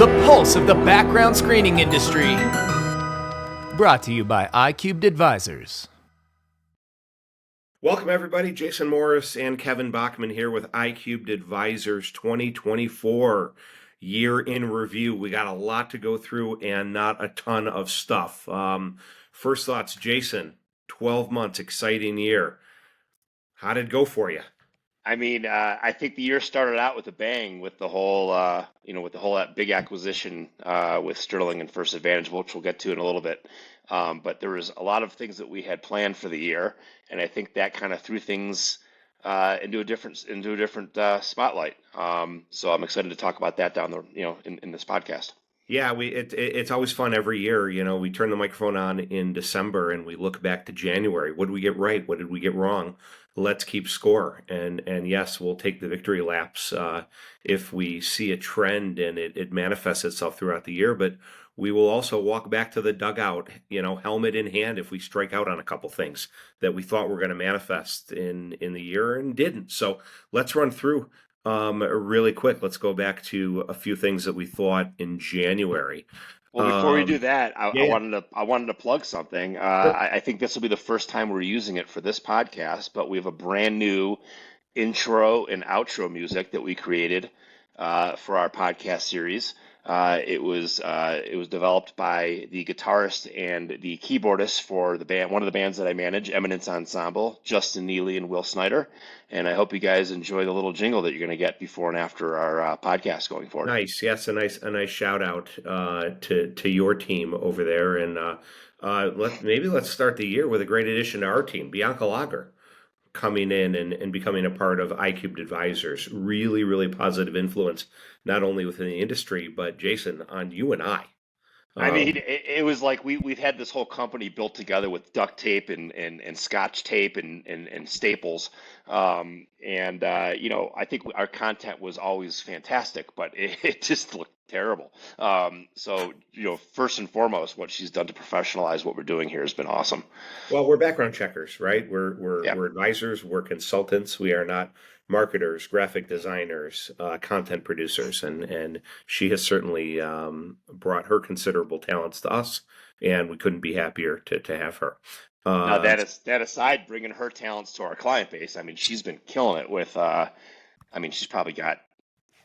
the pulse of the background screening industry. Brought to you by IQubed Advisors. Welcome, everybody. Jason Morris and Kevin Bachman here with IQubed Advisors 2024 year in review. We got a lot to go through and not a ton of stuff. First thoughts, Jason, 12 months, exciting year. How did it go for you? I think the year started out with a bang with the whole, that big acquisition with Sterling and First Advantage, which we'll get to in a little bit. But there was a lot of things that we had planned for the year, and I think that kind of threw things into a different spotlight. So I'm excited to talk about that down the, in this podcast. Yeah, it's always fun every year. We turn the microphone on in December and we look back to January. What did we get right? What did we get wrong? Let's keep score. And yes, we'll take the victory laps if we see a trend and it manifests itself throughout the year. But we will also walk back to the dugout, helmet in hand, if we strike out on a couple things that we thought were going to manifest in the year and didn't. So let's run through really quick. Let's go back to a few things that we thought in January. Well, before we do that, I wanted to plug something. Sure. I think this will be the first time we're using it for this podcast, but we have a brand new intro and outro music that we created for our podcast series. It was developed by the guitarist and the keyboardist for the band, one of the bands that I manage, Eminence Ensemble, Justin Neely and Will Snyder. And I hope you guys enjoy the little jingle that you're going to get before and after our podcast going forward. Nice, yes, a nice shout out to your team over there, and let's start the year with a great addition to our team, Bianca Lager, coming in and becoming a part of IQubed Advisors. Really, really positive influence, not only within the industry, but Jason, on you and I. It was like we've had this whole company built together with duct tape and scotch tape and staples. I think our content was always fantastic, but it just looked terrible. First and foremost, what she's done to professionalize what we're doing here has been awesome. Well, we're background checkers, right? We're advisors, we're consultants. We are not marketers, graphic designers, content producers, and she has certainly brought her considerable talents to us, and we couldn't be happier to have her. Now that aside, bringing her talents to our client base, she's been killing it with. She's probably got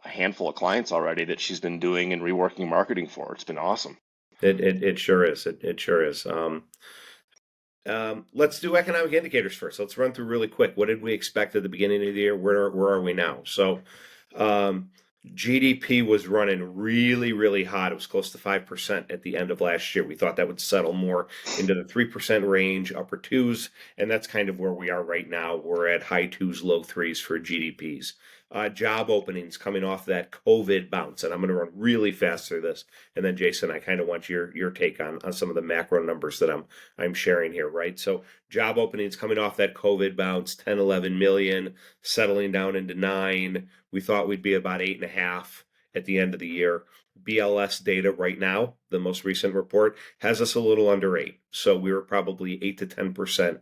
a handful of clients already that she's been doing and reworking marketing for. It's been awesome. It sure is. It sure is. Let's do economic indicators first. Let's run through really quick. What did we expect at the beginning of the year? Where are we now? So GDP was running really, really hot. It was close to 5% at the end of last year. We thought that would settle more into the 3% range, upper twos, and that's kind of where we are right now. We're at high twos, low threes for GDPs. Job openings coming off that COVID bounce, and I'm going to run really fast through this. And then, Jason, I kind of want your take on some of the macro numbers that I'm sharing here, right? So job openings coming off that COVID bounce, 10, 11 million, settling down into 9. We thought we'd be about 8.5 at the end of the year. BLS data right now, the most recent report, has us a little under 8. So we were probably 8 to 10%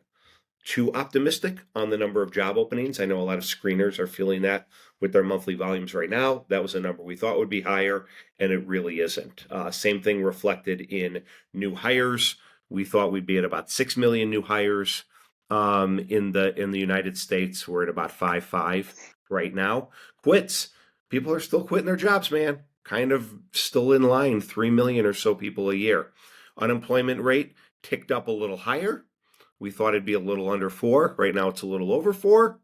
too optimistic on the number of job openings. I know a lot of screeners are feeling that with their monthly volumes right now. That was a number we thought would be higher, and it really isn't. Same thing reflected in new hires. We thought we'd be at about 6 million new hires in the United States. We're at about 5.5 right now. Quits. People are still quitting their jobs, man. Kind of still in line, 3 million or so people a year. Unemployment rate ticked up a little higher. We thought it'd be a little under 4. Right now it's a little over 4.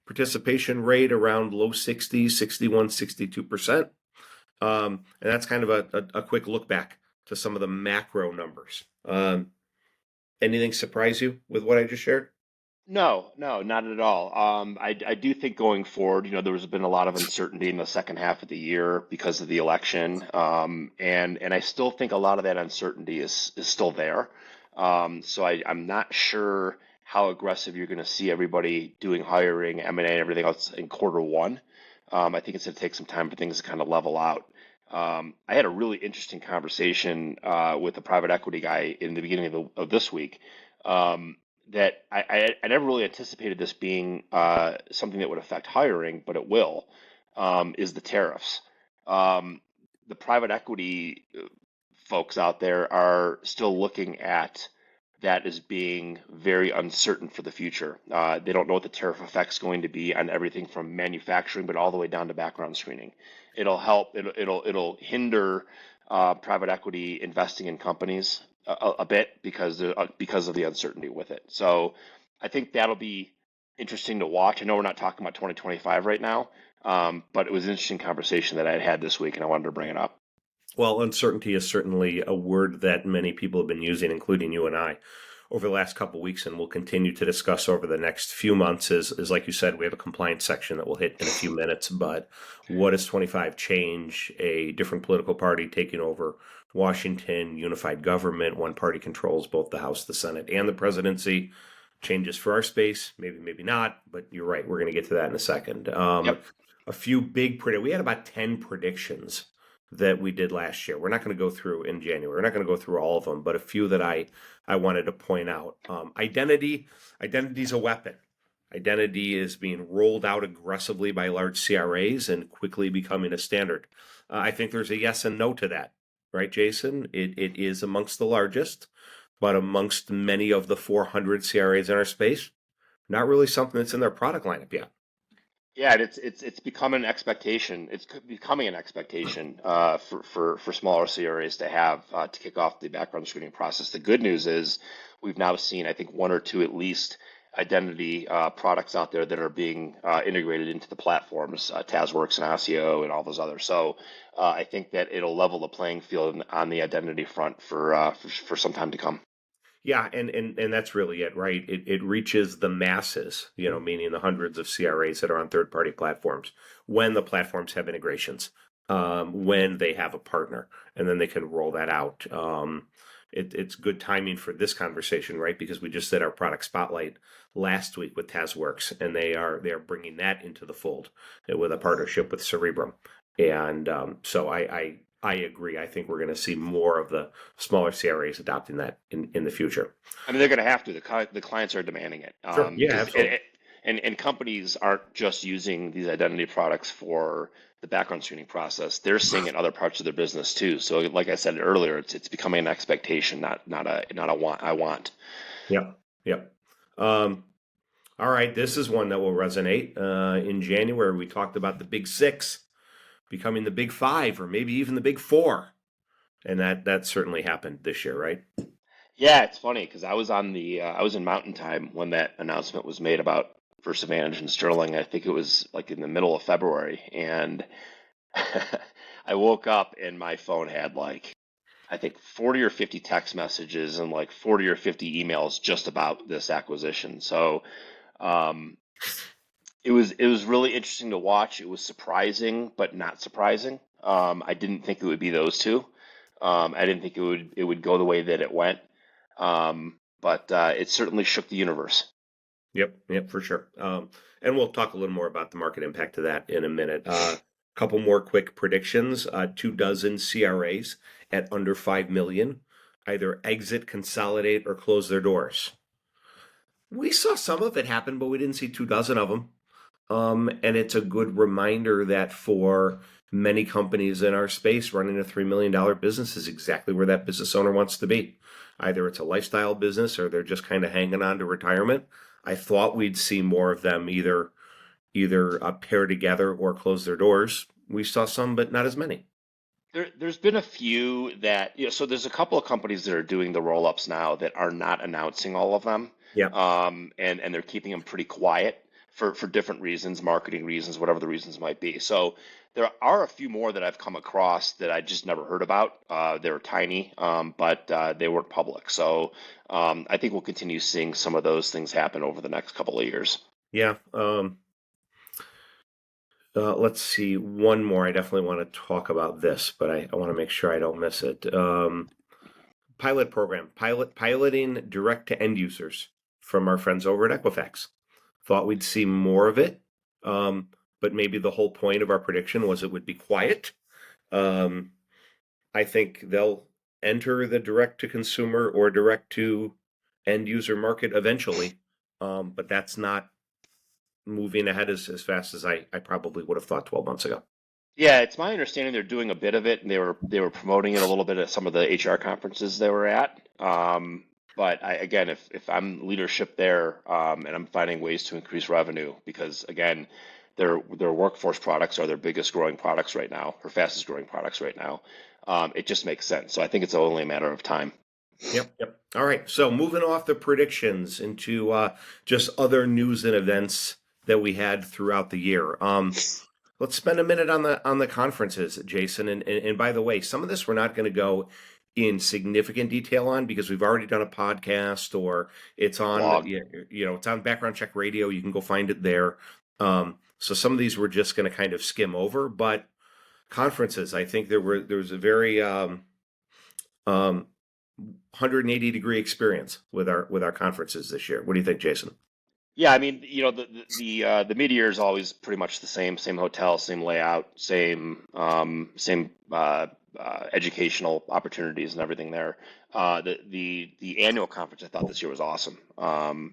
Participation rate around low 60s, 61, 62%. And that's kind of a quick look back to some of the macro numbers. Anything surprise you with what I just shared? No, not at all. I do think going forward, there has been a lot of uncertainty in the second half of the year because of the election. And I still think a lot of that uncertainty is still there. So I'm not sure how aggressive you're going to see everybody doing hiring, M&A, and everything else in quarter one. I think it's going to take some time for things to kind of level out. I had a really interesting conversation with a private equity guy in the beginning of this week that I never really anticipated this being something that would affect hiring, but it will, is the tariffs. the private equity folks out there are still looking at that as being very uncertain for the future. They don't know what the tariff effect's going to be on everything from manufacturing, but all the way down to background screening. It'll hinder private equity investing in companies a bit because of the uncertainty with it. So I think that'll be interesting to watch. I know we're not talking about 2025 right now, but it was an interesting conversation that I had this week, and I wanted to bring it up. Well, uncertainty is certainly a word that many people have been using, including you and I, over the last couple of weeks, and we'll continue to discuss over the next few months. Is like you said, we have a compliance section that we'll hit in a few minutes. But what does 25 change? A different political party taking over Washington, unified government, one party controls both the House, the Senate, and the presidency. Changes for our space, maybe, maybe not. But you're right. We're going to get to that in a second. Yep. A few big we had about 10 predictions that we did last year. We're not going to go through in January. We're not going to go through all of them, but a few that I wanted to point out. Identity is a weapon. Identity is being rolled out aggressively by large CRAs and quickly becoming a standard. I think there's a yes and no to that, right, Jason? It is amongst the largest, but amongst many of the 400 CRAs in our space, not really something that's in their product lineup yet. Yeah, and it's become an expectation. It's becoming an expectation for smaller CRAs to have to kick off the background screening process. The good news is we've now seen, I think, one or two at least identity products out there that are being integrated into the platforms, TazWorks and ASIO and all those others. So I think that it'll level the playing field on the identity front for some time to come. Yeah, and that's really it, right? It reaches the masses, meaning the hundreds of CRAs that are on third-party platforms when the platforms have integrations, when they have a partner, and then they can roll that out. It's good timing for this conversation, right? Because we just did our product spotlight last week with TazWorks, and they are bringing that into the fold with a partnership with Cerebrum, and so I agree. I think we're going to see more of the smaller CRAs adopting that in the future. I mean, they're going to have to. The clients are demanding it. Sure. Yeah, absolutely. And companies aren't just using these identity products for the background screening process. They're seeing it in other parts of their business too. So, like I said earlier, it's becoming an expectation, not a want. I want. Yep. Yep. All right. This is one that will resonate. In January, we talked about the big six becoming the big five, or maybe even the big four, and that certainly happened this year, right? Yeah, it's funny because I was in Mountain Time when that announcement was made about First Advantage and Sterling. I think it was like in the middle of February, and I woke up and my phone had like I think 40 or 50 text messages and like 40 or 50 emails just about this acquisition. So um, it was really interesting to watch. It was surprising, but not surprising. I didn't think it would be those two. I didn't think it would go the way that it went. But it certainly shook the universe. Yep, for sure. And we'll talk a little more about the market impact of that in a minute. Couple more quick predictions. 24 CRAs at under 5 million either exit, consolidate, or close their doors. We saw some of it happen, but we didn't see 24 of them. And it's a good reminder that for many companies in our space, running a $3 million business is exactly where that business owner wants to be. Either it's a lifestyle business or they're just kind of hanging on to retirement. I thought we'd see more of them either pair together or close their doors. We saw some, but not as many. There's been a few that, so there's a couple of companies that are doing the roll-ups now that are not announcing all of them. Yeah. And they're keeping them pretty quiet for different reasons, marketing reasons, whatever the reasons might be. So there are a few more that I've come across that I just never heard about. They were tiny, but they weren't public. So I think we'll continue seeing some of those things happen over the next couple of years. Yeah. Let's see. One more. I definitely want to talk about this, but I want to make sure I don't miss it. Pilot program, piloting direct to end users from our friends over at Equifax. Thought we'd see more of it, but maybe the whole point of our prediction was it would be quiet. I think they'll enter the direct to consumer or direct to end user market eventually, but that's not moving ahead as fast as I probably would have thought 12 months ago. Yeah, it's my understanding they're doing a bit of it, and they were promoting it a little bit at some of the HR conferences they were at. But again, if I'm leadership there, and I'm finding ways to increase revenue, because again, their workforce products are their biggest growing products right now, or fastest growing products right now. It just makes sense. So I think it's only a matter of time. Yep, yep. All right. So moving off the predictions into just other news and events that we had throughout the year. Let's spend a minute on the conferences, Jason. And by the way, some of this we're not going to go in significant detail on because we've already done a podcast or it's on Blog. it's on Background Check Radio. You can go find it there. So some of these we're just going to kind of skim over, but conferences, I think there was a very um, 180-degree experience with our conferences this year. What do you think, Jason? Yeah, I mean, the Meteor is always pretty much the same hotel, same layout, same educational opportunities and everything there. The annual conference I thought this year was awesome. The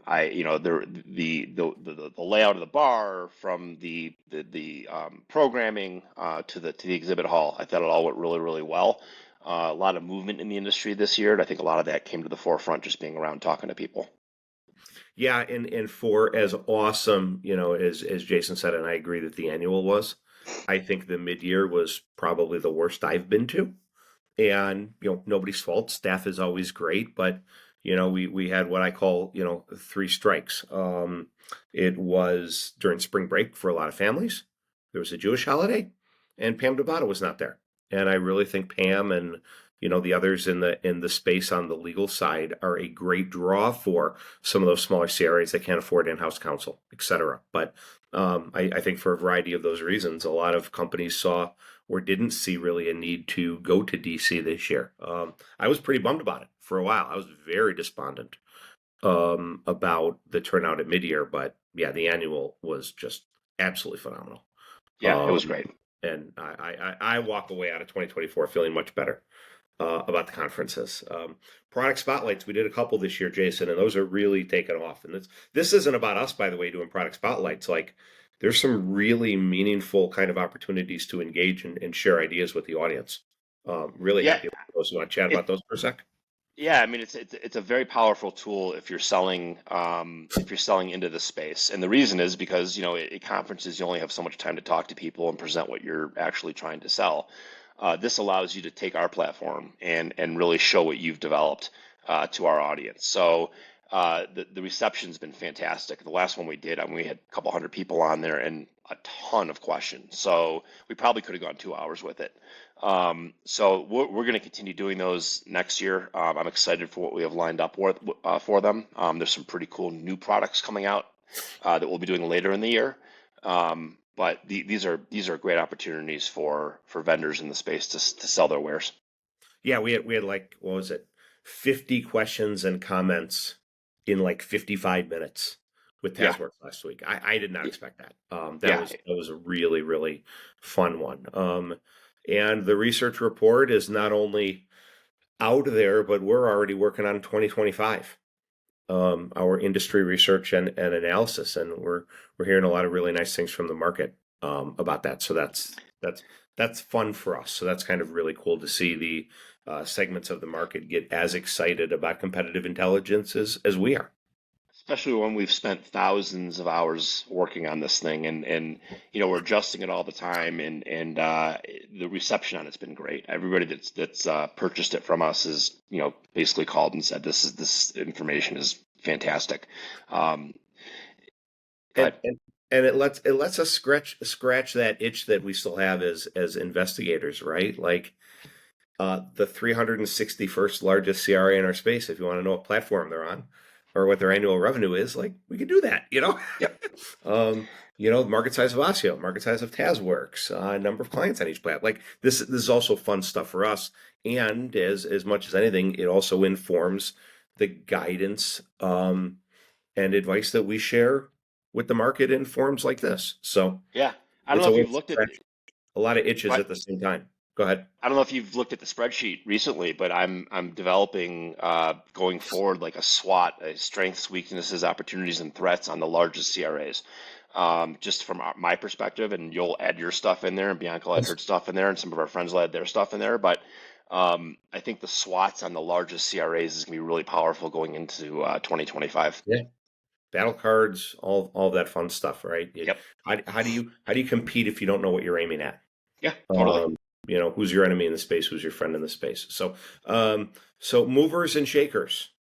layout of the bar from the programming to the exhibit hall, I thought it all went really really well. A lot of movement in the industry this year, and I think a lot of that came to the forefront just being around talking to people. Yeah, and for as awesome, as Jason said, and I agree that the annual was, I think the mid-year was probably the worst I've been to. And, nobody's fault. Staff is always great, but we had what I call, three strikes. It was during spring break for a lot of families. There was a Jewish holiday, and Pam Dabata was not there. And I really think Pam and the others in the space on the legal side are a great draw for some of those smaller CRAs that can't afford in-house counsel, et cetera. But I think for a variety of those reasons, a lot of companies saw or didn't see really a need to go to DC this year. I was pretty bummed about it for a while. I was very despondent about the turnout at mid-year, but yeah, the annual was just absolutely phenomenal. Yeah, it was Um, great. and I walk away out of 2024 feeling much better about the conferences. Product spotlights, we did a couple this year, Jason, and those are really taking off. And this isn't about us, by the way, doing product spotlights. Like, there's some really meaningful kind of opportunities to engage and share ideas with the audience. Really Yeah, happy with those. You want to chat about it, those for a sec? Yeah, I mean it's a very powerful tool if you're selling into the space, and the reason is because at conferences you only have so much time to talk to people and present what you're actually trying to sell. This allows you to take our platform and really show what you've developed to our audience. So the reception's been fantastic. The last one we did, I mean, we had a couple hundred people on there and a ton of questions. So we probably could have gone 2 hours with it. So we're going to continue doing those next year. I'm excited for what we have lined up for them. There's some pretty cool new products coming out that we'll be doing later in the year. But these are great opportunities for vendors in the space to sell their wares. Yeah, we had like, what was it, 50 questions and comments in like 55 minutes with Yeah, TazWorks last week. I did not expect that. That yeah. was a really, really fun one. And the research report is not only out there, but we're already working on 2025. Our industry research and analysis, and we're hearing a lot of really nice things from the market about that. So that's fun for us. So that's kind of really cool to see the segments of the market get as excited about competitive intelligence as we are. Especially when we've spent thousands of hours working on this thing and we're adjusting it all the time and the reception on it's been great. Everybody that's purchased it from us is basically called and said this information is fantastic. Um, And but and and it lets us scratch that itch that we still have as investigators, right? Like the 361st largest CRA in our space, if you want to know what platform they're on or what their annual revenue is, like we could do that. yep, um, market size of Osseo, market size of TazWorks, number of clients on each platform. Like this is also fun stuff for us. And as much as anything, it also informs the guidance and advice that we share with the market in forums like this. So yeah. I don't it's know a if way you've to looked at scratch a lot of itches but at the same time. Go ahead. I don't know if you've looked at the spreadsheet recently, but I'm developing going forward like a SWOT, strengths, weaknesses, opportunities, and threats on the largest CRAs. just from my perspective, and you'll add your stuff in there, and Bianca will add her stuff in there, and some of our friends will add their stuff in there. But I think the SWATs on the largest CRAs is going to be really powerful going into 2025. Yeah. Battle cards, all that fun stuff, right? Yep. How do you compete if you don't know what you're aiming at? Yeah, totally. Who's your enemy in the space? Who's your friend in the space? So movers and shakers,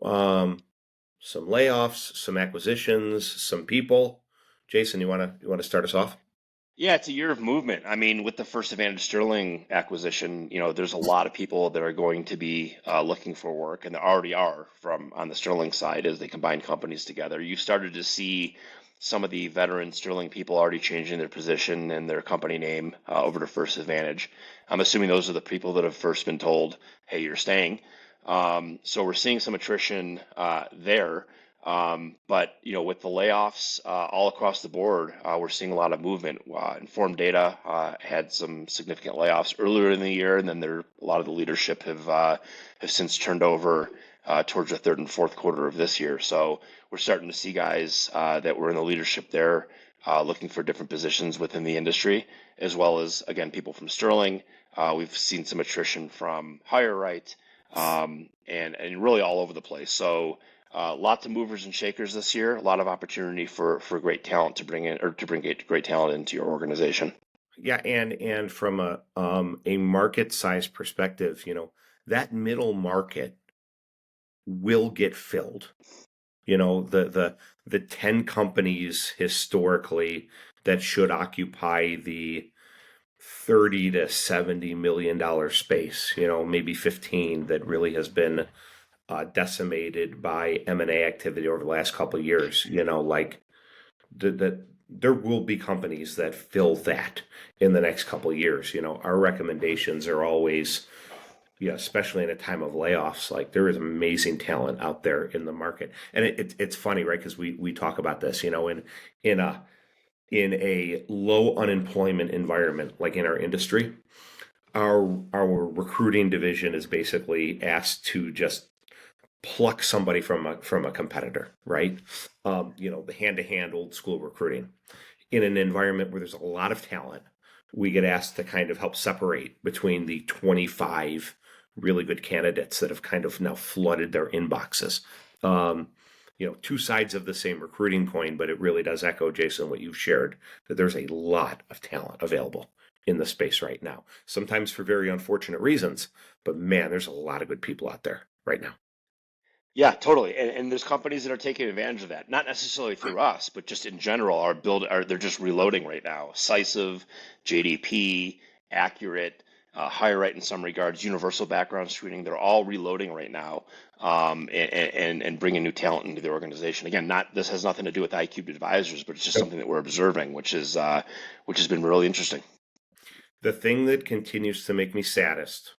some layoffs, some acquisitions, some people. Jason, you want to start us off? Yeah, it's a year of movement. I mean, with the First Advantage Sterling acquisition, there's a lot of people that are going to be looking for work, and there already are from on the Sterling side as they combine companies together. You started to see some of the veteran Sterling people already changing their position and their company name over to First Advantage. I'm assuming those are the people that have first been told, "Hey, you're staying." So we're seeing some attrition there. But with the layoffs all across the board, we're seeing a lot of movement. Informed Data had some significant layoffs earlier in the year, and then a lot of the leadership have since turned over towards the third and fourth quarter of this year. So we're starting to see guys that were in the leadership there looking for different positions within the industry, as well as again people from Sterling. We've seen some attrition from Higher Right, and really all over the place. So. Lots of movers and shakers this year. A lot of opportunity for great talent to bring in, or to bring great talent into your organization. Yeah, and from a market size perspective, that middle market will get filled. The 10 companies historically that should occupy the 30 to 70 million dollar space, maybe 15 that really has been decimated by M&A activity over the last couple of years. Like there will be companies that fill that in the next couple of years. Our recommendations are always, especially in a time of layoffs, like there is amazing talent out there in the market. And it's funny, right? Because we talk about this, in a low unemployment environment, like in our industry, our recruiting division is basically asked to just pluck somebody from a competitor, right? The hand-to-hand old school recruiting. In an environment where there's a lot of talent, we get asked to kind of help separate between the 25 really good candidates that have kind of now flooded their inboxes. Two sides of the same recruiting coin, but it really does echo, Jason, what you've shared, that there's a lot of talent available in the space right now. Sometimes for very unfortunate reasons, but man, there's a lot of good people out there right now. Yeah, totally. And there's companies that are taking advantage of that. Not necessarily through us, but just in general they're just reloading right now. Decisive, JDP, Accurate, Higher Right in some regards, Universal Background Screening. They're all reloading right now, and bringing new talent into the organization. Again, this has nothing to do with IQubed Advisors, but it's just something that we're observing, which has been really interesting. The thing that continues to make me saddest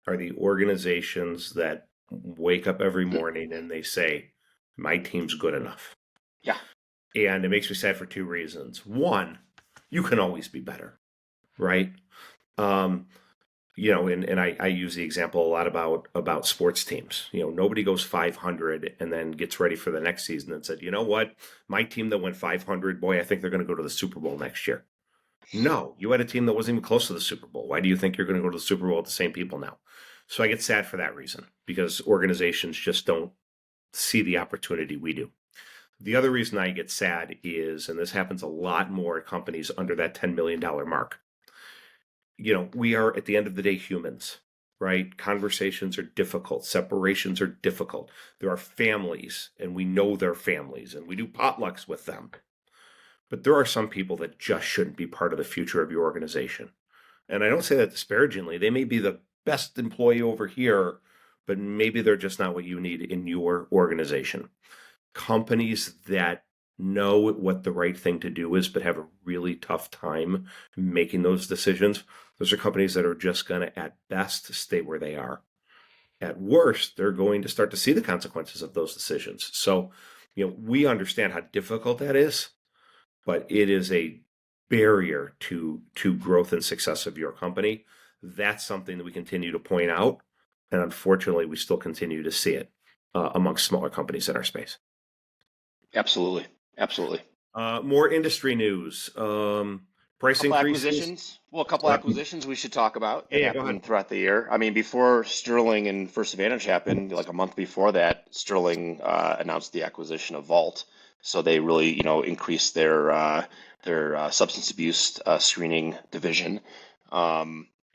are the organizations that wake up every morning and they say, my team's good enough. Yeah. And it makes me sad for two reasons. One, you can always be better, right? And I use the example a lot about sports teams. Nobody goes 500 and then gets ready for the next season and said, you know what, my team that went 500, boy, I think they're going to go to the Super Bowl next year. No, you had a team that wasn't even close to the Super Bowl. Why do you think you're going to go to the Super Bowl with the same people now? So I get sad for that reason, because organizations just don't see the opportunity we do. The other reason I get sad is, and this happens a lot more at companies under that $10 million mark, we are at the end of the day humans, right? Conversations are difficult. Separations are difficult. There are families, and we know their families, and we do potlucks with them. But there are some people that just shouldn't be part of the future of your organization. And I don't say that disparagingly. They may be the best employee over here, but maybe they're just not what you need in your organization. Companies that know what the right thing to do is, but have a really tough time making those decisions, those are companies that are just going to, at best, stay where they are. At worst, they're going to start to see the consequences of those decisions. So, we understand how difficult that is, but it is a barrier to growth and success of your company. That's something that we continue to point out, and unfortunately, we still continue to see it amongst smaller companies in our space. Absolutely. Absolutely. More industry news. Price Couple increases. acquisitions. Well, a couple Uh, acquisitions we should talk about that yeah, go ahead. happened throughout the year. I mean, before Sterling and First Advantage happened, like a month before that, Sterling announced the acquisition of Vault. So they really, increased their substance abuse screening division.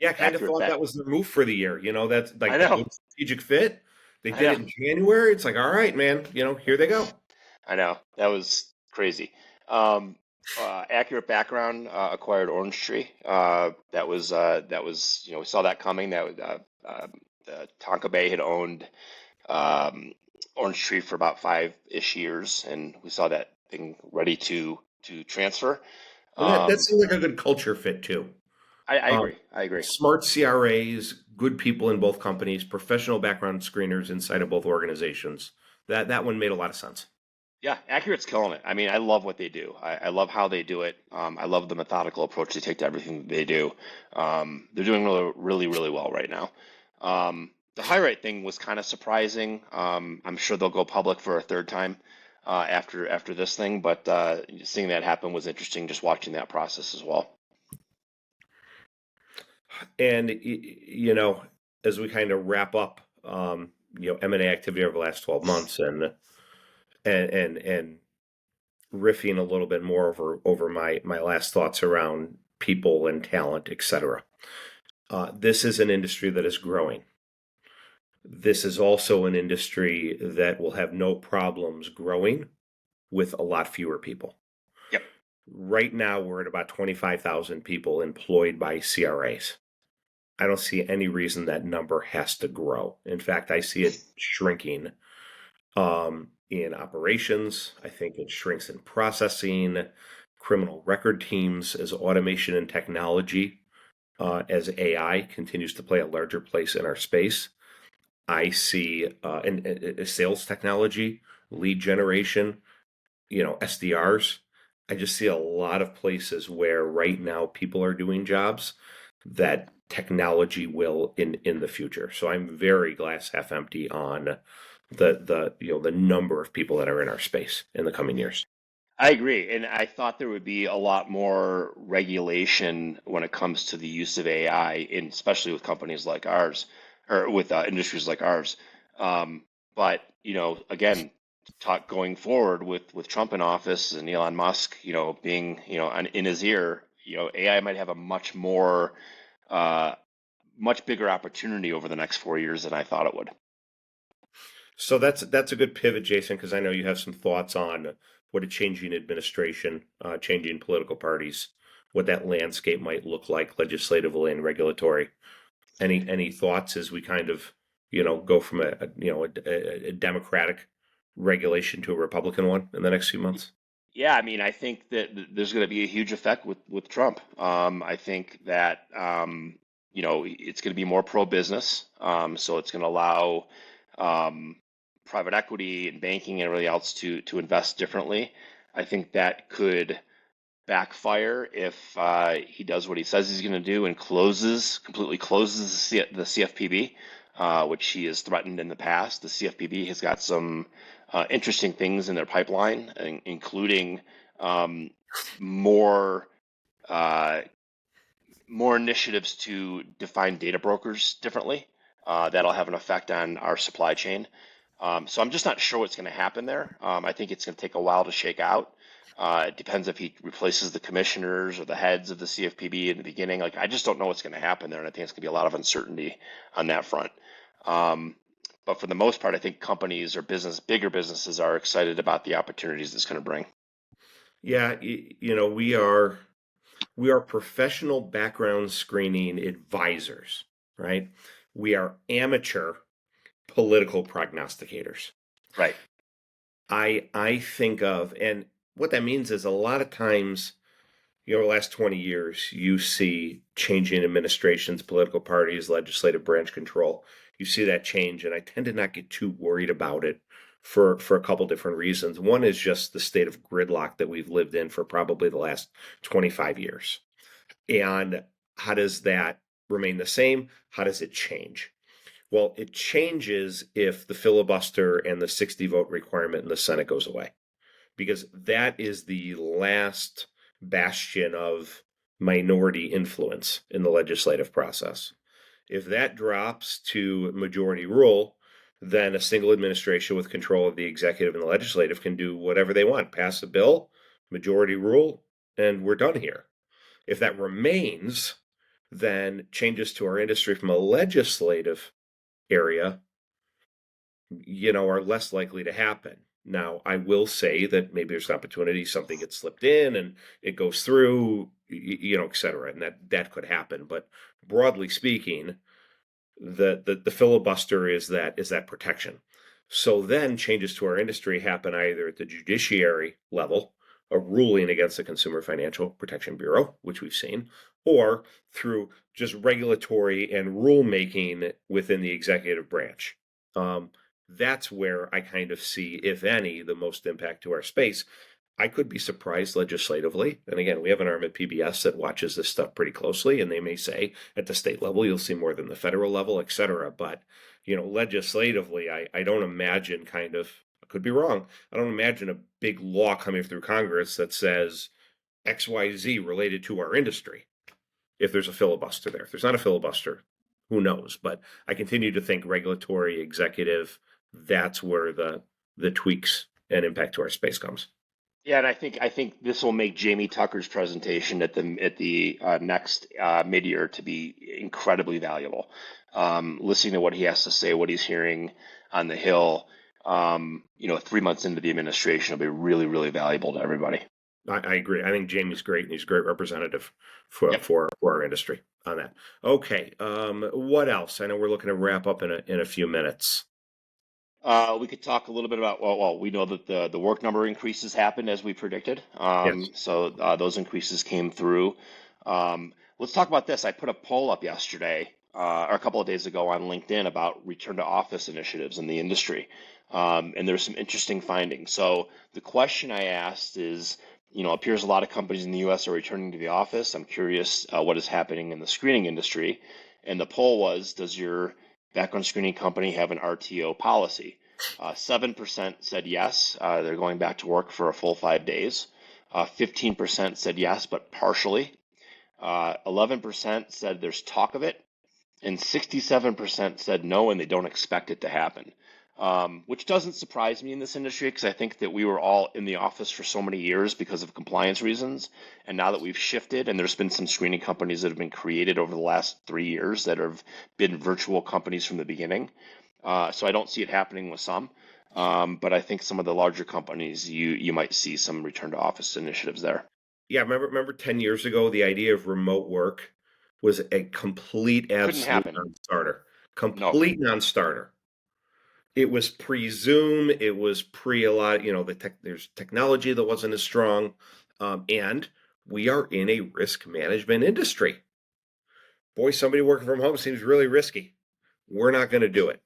Yeah, I kind of Accurate thought back. that was their move for the year. That's I like a know. good strategic fit. They I did know. it in January. It's like, all right, man, here they go. I know. That was crazy. Um, Accurate Background acquired Orange Tree. That was, we saw that coming. Tonka Bay had owned um, Orange Tree for about 5-ish years, and we saw that thing ready to transfer. And that Um, seemed like a good culture fit too. I Um, agree. I agree. Smart CRAs, good people in both companies, professional background screeners inside of both organizations. That one made a lot of sense. Yeah, Accurate's killing it. I mean, I love what they do. I love how they do it. I love the methodical approach they take to everything that they do. They're doing really, really, really well right now. The high rate thing was kind of surprising. I'm sure they'll go public for a third time after this thing, but seeing that happen was interesting. Just watching that process as well. And as we kind of wrap up, M&A activity over the last 12 months, and riffing a little bit more over my last thoughts around people and talent, etc. This is an industry that is growing. This is also an industry that will have no problems growing with a lot fewer people. Yep. Right now, we're at about 25,000 people employed by CRAs. I don't see any reason that number has to grow. In fact, I see it shrinking in operations. I think it shrinks in processing, criminal record teams as automation and technology, as AI continues to play a larger place in our space. I see sales technology, lead generation, SDRs. I just see a lot of places where right now people are doing jobs that technology will in the future. So I'm very glass half empty on the number of people that are in our space in the coming years. I agree, and I thought there would be a lot more regulation when it comes to the use of AI, in, especially with companies like ours, or with industries like ours. But again, talk going forward with Trump in office and Elon Musk, being in his ear, AI might have a uh, much bigger opportunity over the next 4 years than I thought it would. So that's a good pivot, Jason, because I know you have some thoughts on what a changing administration, changing political parties, what that landscape might look like legislatively and regulatory. Any thoughts as we kind of go from a Democratic regulation to a Republican one in the next few months? Yeah, I mean, I think that there's going to be a huge effect with Trump. I think that it's going to be more pro-business, so it's going to allow um, private equity and banking and everything else to invest differently. I think that could backfire if he does what he says he's going to do and completely closes the CFPB, which he has threatened in the past. The CFPB has got some interesting things in their pipeline, including um, more uh, more initiatives to define data brokers differently. That'll have an effect on our supply chain. So I'm just not sure what's going to happen there. I think it's going to take a while to shake out. It depends if he replaces the commissioners or the heads of the CFPB in the beginning. Like, I just don't know what's going to happen there, and I think it's going to be a lot of uncertainty on that front. Um, but for the most part, I think companies or bigger businesses are excited about the opportunities it's going to bring. Yeah, we are professional background screening advisors, right? We are amateur political prognosticators. Right. I think of, and what that means is a lot of times, the last 20 years, you see changing administrations, political parties, legislative branch control. You see that change, and I tend to not get too worried about it for a couple different reasons. One is just the state of gridlock that we've lived in for probably the last 25 years. And how does that remain the same? How does it change? Well, it changes if the filibuster and the 60 vote requirement in the Senate goes away, because that is the last bastion of minority influence in the legislative process. If that drops to majority rule, then a single administration with control of the executive and the legislative can do whatever they want, pass a bill, majority rule, and we're done here. If that remains, then changes to our industry from a legislative area, are less likely to happen. Now, I will say that maybe there's an opportunity, something gets slipped in and it goes through, et cetera, and that could happen. But broadly speaking, the filibuster is that protection. So then changes to our industry happen either at the judiciary level, a ruling against the Consumer Financial Protection Bureau, which we've seen, or through just regulatory and rulemaking within the executive branch. That's where I kind of see, if any, the most impact to our space. I could be surprised legislatively. And again, we have an arm at PBS that watches this stuff pretty closely, and they may say at the state level, you'll see more than the federal level, et cetera. But, legislatively, I don't imagine I could be wrong. I don't imagine a big law coming through Congress that says XYZ related to our industry. If there's a filibuster there, if there's not a filibuster, who knows? But I continue to think regulatory, executive, that's where the tweaks and impact to our space comes. Yeah, and I think this will make Jamie Tucker's presentation at the next mid-year to be incredibly valuable. Listening to what he has to say, what he's hearing on the Hill, 3 months into the administration will be really, really valuable to everybody. I agree. I think Jamie's great, and he's a great representative for Yep. for, for our industry on that. Okay, what else? I know we're looking to wrap up in a few minutes. We could talk a little bit about, well, we know that the work number increases happened as we predicted. Yes. So those increases came through. Let's talk about this. I put a poll up yesterday, or a couple of days ago on LinkedIn about return to office initiatives in the industry. And there's some interesting findings. So the question I asked is, appears a lot of companies in the US are returning to the office. I'm curious what is happening in the screening industry. And the poll was, does your background screening company have an RTO policy? 7% said yes, they're going back to work for a full 5 days. 15% said yes, but partially. 11% said there's talk of it, and 67% said no, and they don't expect it to happen. Which doesn't surprise me in this industry because I think that we were all in the office for so many years because of compliance reasons. And now that we've shifted, and there's been some screening companies that have been created over the last 3 years that have been virtual companies from the beginning. So I don't see it happening with some. But I think some of the larger companies, you might see some return to office initiatives there. Yeah, remember 10 years ago, the idea of remote work was a complete, Couldn't absolute happen. non-starter. No. Complete non-starter. It was pre-Zoom. It was pre a lot, there's technology that wasn't as strong. And we are in a risk management industry. Boy, somebody working from home seems really risky. We're not going to do it.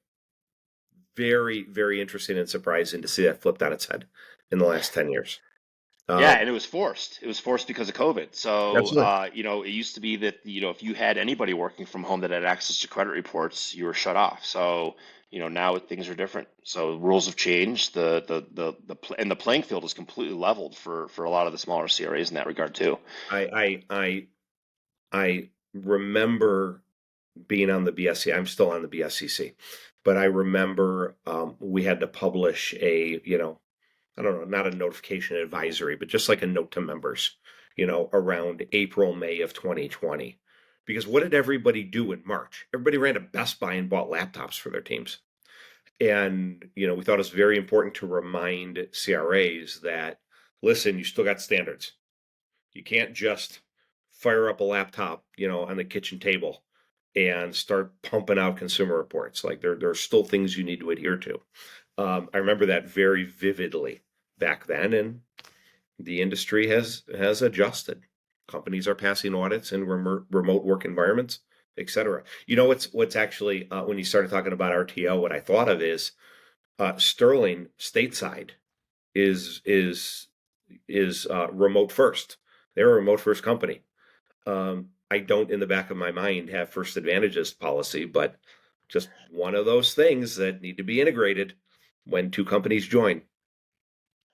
Very, very interesting and surprising to see that flipped on its head in the last 10 years. Yeah, and it was forced. It was forced because of COVID. So, Absolutely. it used to be that, if you had anybody working from home that had access to credit reports, you were shut off. So, now things are different. So rules have changed. And the playing field is completely leveled for a lot of the smaller CRAs in that regard too. I remember being on the BSC. I'm still on the BSCC, but I remember we had to publish I don't know, not a notification advisory, but just like a note to members, around April, May of 2020. Because what did everybody do in March? Everybody ran to Best Buy and bought laptops for their teams. And, we thought it was very important to remind CRAs that, listen, you still got standards. You can't just fire up a laptop, on the kitchen table and start pumping out consumer reports. Like there are still things you need to adhere to. I remember that very vividly back then, and the industry has adjusted. Companies are passing audits in remote work environments, et cetera. What's actually when you started talking about RTO, what I thought of is Sterling stateside is remote first. They're a remote first company. I don't, in the back of my mind, have First Advantage's policy, but just one of those things that need to be integrated when two companies join.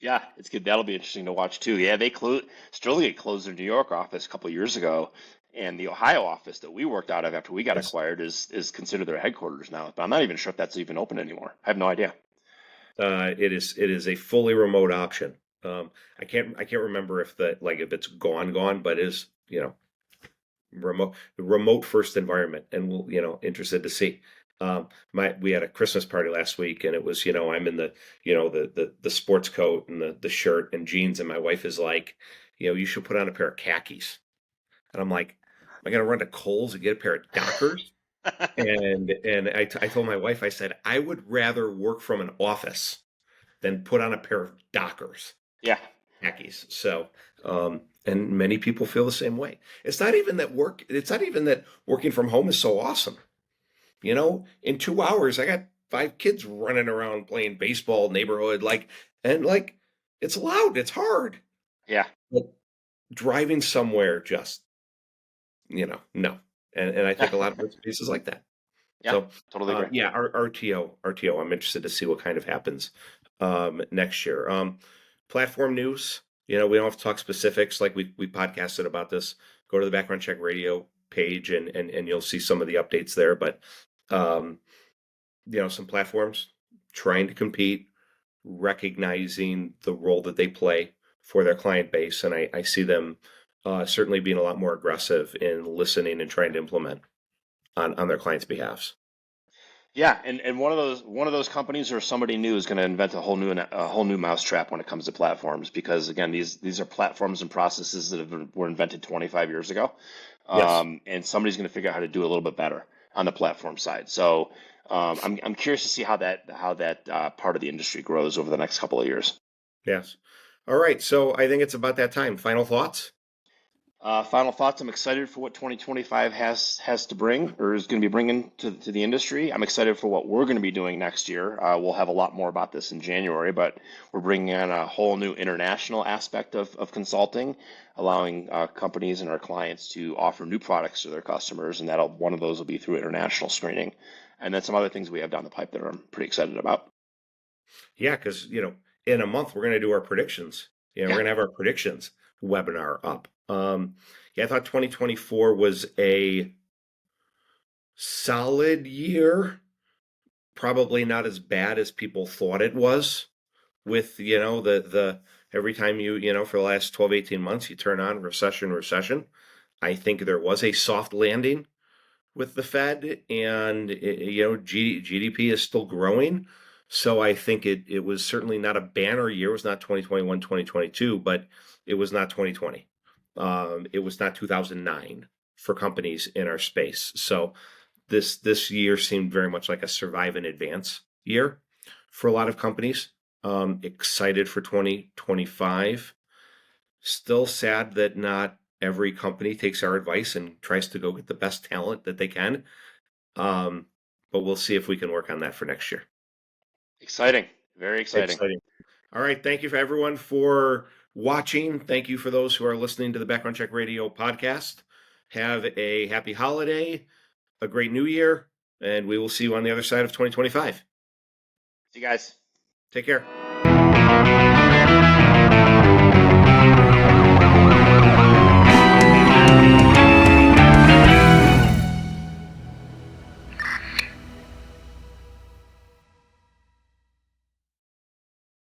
Yeah, it's good. That'll be interesting to watch too. Yeah, they closed Sterling closed their New York office a couple of years ago, and the Ohio office that we worked out of after we got Yes. acquired is considered their headquarters now. But I'm not even sure if that's even open anymore. I have no idea. It is a fully remote option. I can't remember if if it's gone, but is remote first environment, and we'll interested to see. We had a Christmas party last week, and it was I'm in the the sports coat and the shirt and jeans, and my wife is like, you should put on a pair of khakis, and I'm like, am I gonna run to Kohl's and get a pair of Dockers? And I told my wife, I said I would rather work from an office than put on a pair of Dockers Yeah, khakis. So, and many people feel the same way. It's not even that working from home is so awesome. In 2 hours, I got 5 kids running around playing baseball, neighborhood, and it's loud, it's hard. yeah, But driving somewhere, just, no. And I think a lot of places like that. yeah. So, Totally agree. yeah, our RTO. I'm interested to see what kind of happens next year. Platform news. We don't have to talk specifics like we podcasted about this. Go to the Background Check Radio page and you'll see some of the updates there. But um, some platforms trying to compete, recognizing the role that they play for their client base, and I see them certainly being a lot more aggressive in listening and trying to implement on their clients' behalves. Yeah, and one of those companies or somebody new is going to invent a whole new mousetrap when it comes to platforms because again these are platforms and processes that were invented 25 years ago, Yes. and somebody's going to figure out how to do a little bit better on the platform side. So I'm curious to see how that part of the industry grows over the next couple of years. Yes. All right. So I think it's about that time. Final thoughts? Final thoughts. I'm excited for what 2025 has to bring, or is going to be bringing to the industry. I'm excited for what we're going to be doing next year. We'll have a lot more about this in January, but we're bringing in a whole new international aspect of consulting, allowing companies and our clients to offer new products to their customers, and that'll one of those will be through international screening, and then some other things we have down the pipe that I'm pretty excited about. Yeah, because in a month we're going to do our predictions. We're Yeah. going to have our predictions webinar up. Yeah, I thought 2024 was a solid year. Probably not as bad as people thought it was. With the every time for the last 12, 18 months you turn on recession. I think there was a soft landing with the Fed, and GDP is still growing. So I think it was certainly not a banner year. It was not 2021, 2022, but it was not 2020. It was not 2009 for companies in our space. So this year seemed very much like a survive and advance year for a lot of companies. Excited for 2025. Still sad that not every company takes our advice and tries to go get the best talent that they can. Um, but we'll see if we can work on that for next year. Exciting. Very exciting. Exciting. All right. Thank you for everyone for watching. Thank you for those who are listening to the Background Check Radio podcast. Have a happy holiday, a great new year, and we will see you on the other side of 2025. See you guys. Take care.